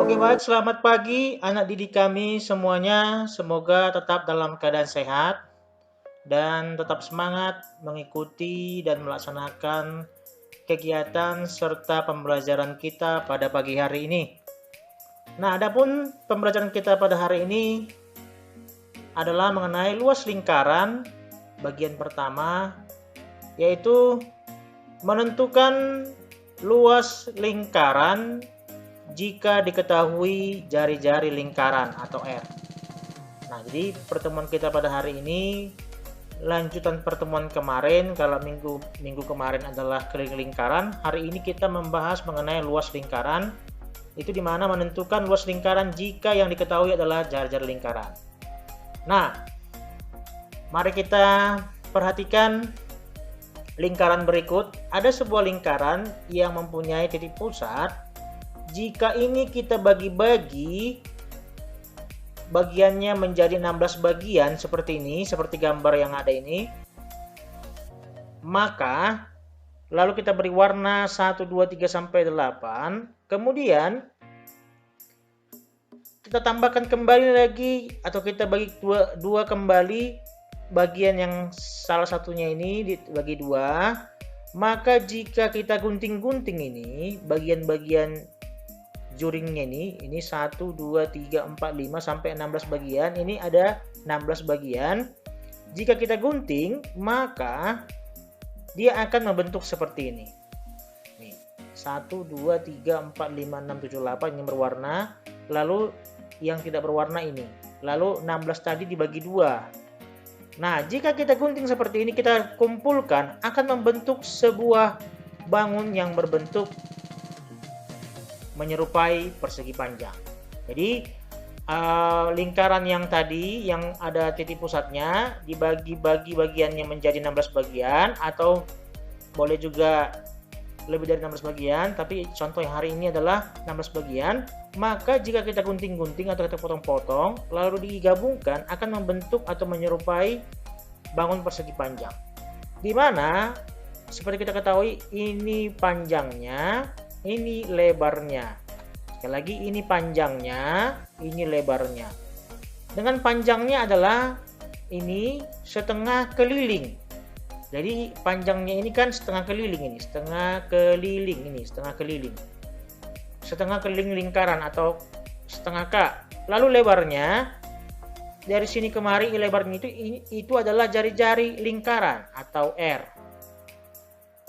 Oke, baik. Selamat pagi anak didik kami semuanya. Semoga tetap dalam keadaan sehat dan tetap semangat mengikuti dan melaksanakan kegiatan serta pembelajaran kita pada pagi hari ini. Nah, adapun pembelajaran kita pada hari ini adalah mengenai luas lingkaran bagian pertama, yaitu menentukan luas lingkaran jika diketahui jari-jari lingkaran atau R. Nah, jadi pertemuan kita pada hari ini lanjutan pertemuan kemarin. Kalau minggu kemarin adalah keliling lingkaran, hari ini kita membahas mengenai luas lingkaran. Itu dimana menentukan luas lingkaran jika yang diketahui adalah jari-jari lingkaran. Nah, mari kita perhatikan lingkaran berikut. Ada sebuah lingkaran yang mempunyai titik pusat. Jika ini kita bagi-bagi bagiannya menjadi 16 bagian seperti ini, seperti gambar yang ada ini, maka lalu kita beri warna 1, 2, 3 sampai 8, kemudian kita tambahkan kembali lagi atau kita bagi dua kembali bagian yang salah satunya ini dibagi dua, maka jika kita gunting-gunting ini bagian-bagian juringnya ini 1, 2, 3, 4, 5 sampai 16 bagian. Ini ada 16 bagian. Jika kita gunting, maka dia akan membentuk seperti ini. Nih, 1, 2, 3, 4, 5, 6, 7, 8 yang berwarna. Lalu yang tidak berwarna ini. Lalu 16 tadi dibagi dua. Nah, jika kita gunting seperti ini, kita kumpulkan, akan membentuk sebuah bangun yang berbentuk menyerupai persegi panjang. Jadi lingkaran yang tadi yang ada titik pusatnya dibagi-bagi bagiannya menjadi 16 bagian, atau boleh juga lebih dari 16 bagian, tapi contoh yang hari ini adalah 16 bagian. Maka jika kita gunting-gunting atau kita potong-potong lalu digabungkan, akan membentuk atau menyerupai bangun persegi panjang, di mana seperti kita ketahui ini panjangnya, ini lebarnya. Sekali lagi, ini panjangnya, ini lebarnya. Dengan panjangnya adalah ini setengah keliling. Jadi panjangnya ini kan setengah keliling ini, setengah keliling ini, setengah keliling. Setengah keliling lingkaran atau setengah K. Lalu lebarnya dari sini kemari, lebarnya itu adalah jari-jari lingkaran atau R.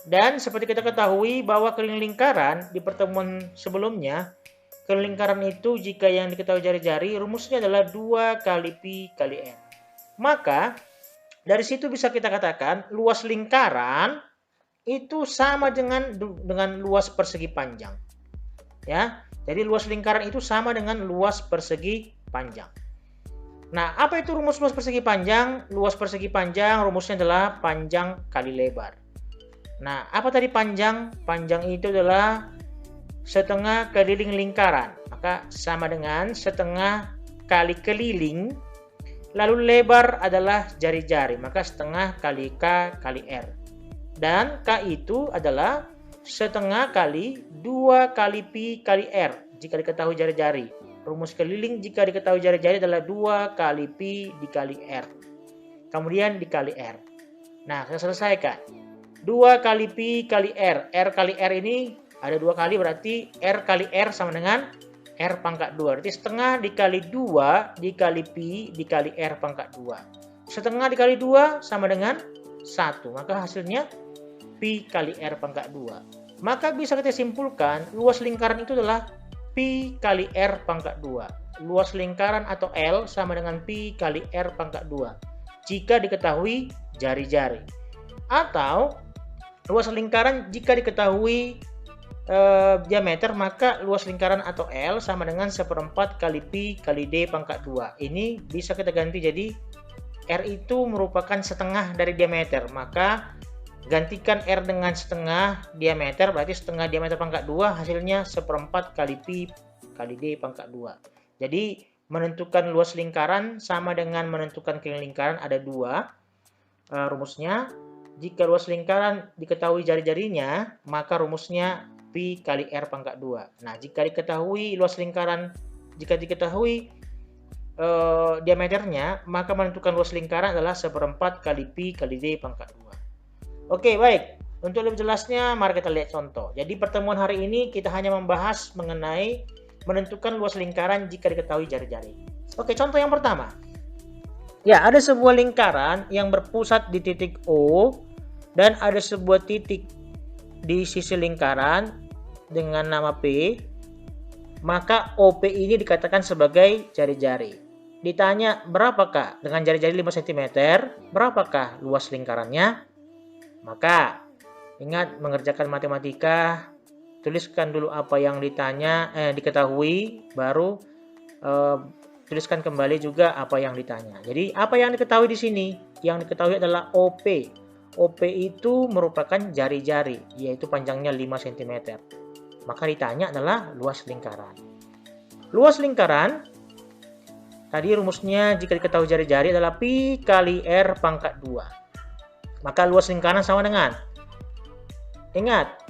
Dan seperti kita ketahui bahwa keliling lingkaran di pertemuan sebelumnya, keliling lingkaran itu jika yang diketahui jari-jari, rumusnya adalah 2 kali Pi kali R. Maka dari situ bisa kita katakan luas lingkaran itu sama dengan luas persegi panjang. Ya, jadi luas lingkaran itu sama dengan luas persegi panjang. Nah, apa itu rumus luas persegi panjang? Luas persegi panjang rumusnya adalah panjang kali lebar. Nah, apa tadi panjang? Panjang itu adalah setengah keliling lingkaran. Maka sama dengan setengah kali keliling. Lalu lebar adalah jari-jari. Maka setengah kali K kali R. Dan K itu adalah setengah kali 2 kali Pi kali R jika diketahui jari-jari. Rumus keliling jika diketahui jari-jari adalah 2 kali Pi dikali R. Kemudian dikali R. Nah, saya selesaikan. 2 kali Pi kali R. R kali R ini ada 2 kali, berarti R kali R sama dengan R pangkat 2. Berarti setengah dikali 2 dikali Pi dikali R pangkat 2. Setengah dikali 2 sama dengan 1. Maka hasilnya Pi kali R pangkat 2. Maka bisa kita simpulkan luas lingkaran itu adalah Pi kali R pangkat 2. Luas lingkaran atau L sama dengan Pi kali R pangkat 2. Jika diketahui jari-jari. Atau luas lingkaran jika diketahui diameter, maka luas lingkaran atau L sama dengan 1/4 kali Pi kali D pangkat 2. Ini bisa kita ganti jadi R itu merupakan setengah dari diameter. Maka gantikan R dengan setengah diameter, berarti setengah diameter pangkat 2 hasilnya 1/4 kali Pi kali D pangkat 2. Jadi menentukan luas lingkaran sama dengan menentukan keliling lingkaran, ada dua rumusnya. Jika luas lingkaran diketahui jari-jarinya, maka rumusnya Pi kali R pangkat 2. Nah, jika diketahui diameternya, maka menentukan luas lingkaran adalah 1/4 kali Pi kali D pangkat 2. Oke, baik. Untuk lebih jelasnya, mari kita lihat contoh. Jadi pertemuan hari ini kita hanya membahas mengenai menentukan luas lingkaran jika diketahui jari-jari. Oke, contoh yang pertama. Ya, ada sebuah lingkaran yang berpusat di titik O dan ada sebuah titik di sisi lingkaran dengan nama P. Maka OP ini dikatakan sebagai jari-jari. Ditanya, berapakah dengan jari-jari 5 cm? Berapakah luas lingkarannya? Maka ingat mengerjakan matematika, tuliskan dulu apa yang diketahui, baru tuliskan kembali juga apa yang ditanya. Jadi apa yang diketahui di sini? Yang diketahui adalah OP. OP itu merupakan jari-jari, yaitu panjangnya 5 cm. Maka ditanya adalah luas lingkaran. Luas lingkaran, tadi rumusnya jika diketahui jari-jari adalah Pi kali R pangkat 2. Maka luas lingkaran sama dengan, ingat,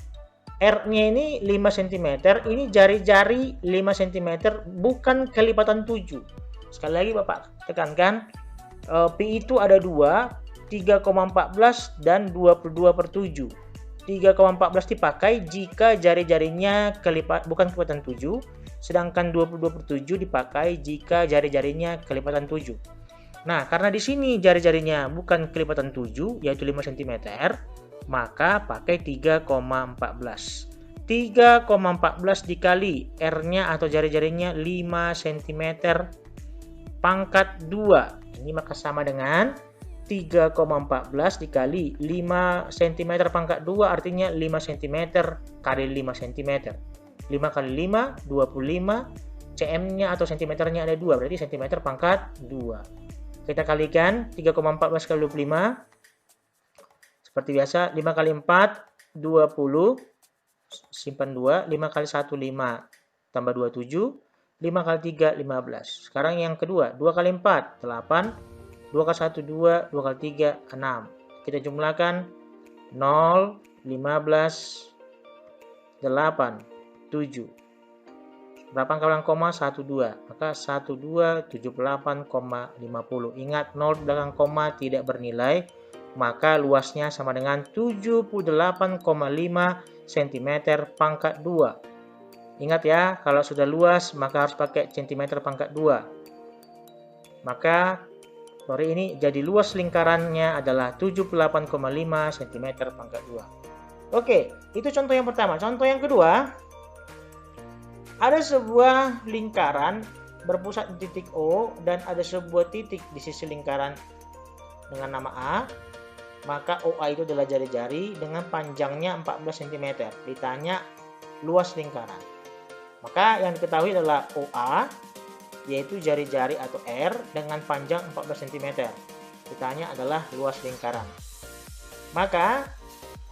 R-nya ini 5 cm, ini jari-jari 5 cm, bukan kelipatan 7. Sekali lagi Bapak tekankan, Pi itu ada 2, 3,14 dan 22/7. 3,14 dipakai jika jari-jarinya bukan kelipatan 7, sedangkan 22/7 dipakai jika jari-jarinya kelipatan 7. Nah, karena di sini jari-jarinya bukan kelipatan 7, yaitu 5 cm, maka pakai 3,14. 3,14 dikali R-nya atau jari-jarinya 5 cm pangkat 2. Ini maka sama dengan 3,14 dikali 5 cm pangkat 2, artinya 5 cm kali 5 cm. 5 kali 5, 25. cm-nya atau cm-nya ada 2, berarti cm pangkat 2. Kita kalikan 3,14 kali 25. Seperti biasa, 5 kali 4, 20. Simpan 2. 5 kali 1, 5. Tambah 2, 7. 5 kali 3, 15. Sekarang yang kedua, 2 kali 4, 8. 2 kali 1, 2. 2 kali 3, 6. Kita jumlahkan 0, 15, 8, 7. Berapa angka belakang koma? 12. Maka 1278,50. Ingat, 0 belakang koma tidak bernilai. Maka luasnya sama dengan 78,5 cm pangkat 2. Ingat ya, kalau sudah luas maka harus pakai cm pangkat 2. Maka ini jadi luas lingkarannya adalah 78,5 cm pangkat 2. Oke, itu contoh yang pertama. Contoh yang kedua, ada sebuah lingkaran berpusat di titik O dan ada sebuah titik di sisi lingkaran dengan nama A. Maka OA itu adalah jari-jari dengan panjangnya 14 cm. Ditanya luas lingkaran. Maka yang diketahui adalah OA, yaitu jari-jari atau R dengan panjang 14 cm. Ditanya adalah luas lingkaran. Maka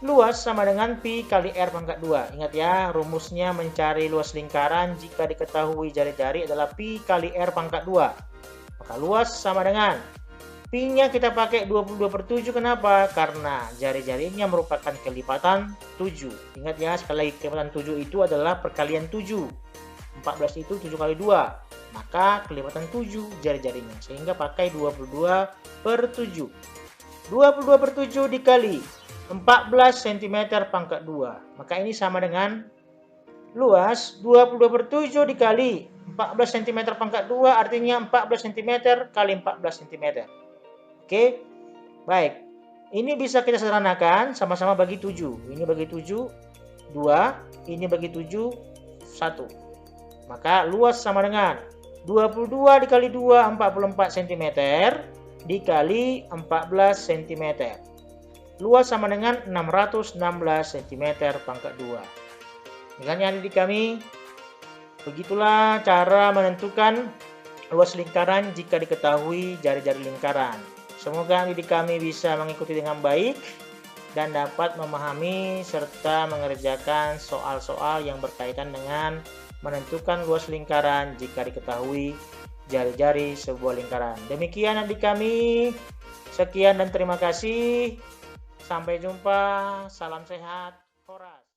luas sama dengan Pi kali R pangkat 2. Ingat ya, rumusnya mencari luas lingkaran jika diketahui jari-jari adalah Pi kali R pangkat 2. Maka luas sama dengan, Pi-nya kita pakai 22/7. Kenapa? Karena jari-jarinya merupakan kelipatan 7. Ingat ya, sekali lagi, kelipatan 7 itu adalah perkalian 7. 14 itu 7 kali 2. Maka kelipatan 7 jari-jarinya. Sehingga pakai 22/7. 22/7 dikali 14 cm pangkat 2. Maka ini sama dengan luas 22/7 dikali 14 cm pangkat 2, artinya 14 cm kali 14 cm. Oke, baik. Ini bisa kita sederhanakan, sama-sama bagi 7. Ini bagi 7, 2. Ini bagi 7, 1. Maka luas sama dengan 22 dikali 2, 44 cm dikali 14 cm. Luas sama dengan 616 cm pangkat 2. Dengan adik kami, begitulah cara menentukan luas lingkaran jika diketahui jari-jari lingkaran. Semoga adik kami bisa mengikuti dengan baik dan dapat memahami serta mengerjakan soal-soal yang berkaitan dengan menentukan luas lingkaran jika diketahui jari-jari sebuah lingkaran. Demikian adik kami, sekian dan terima kasih. Sampai jumpa, salam sehat, Horas.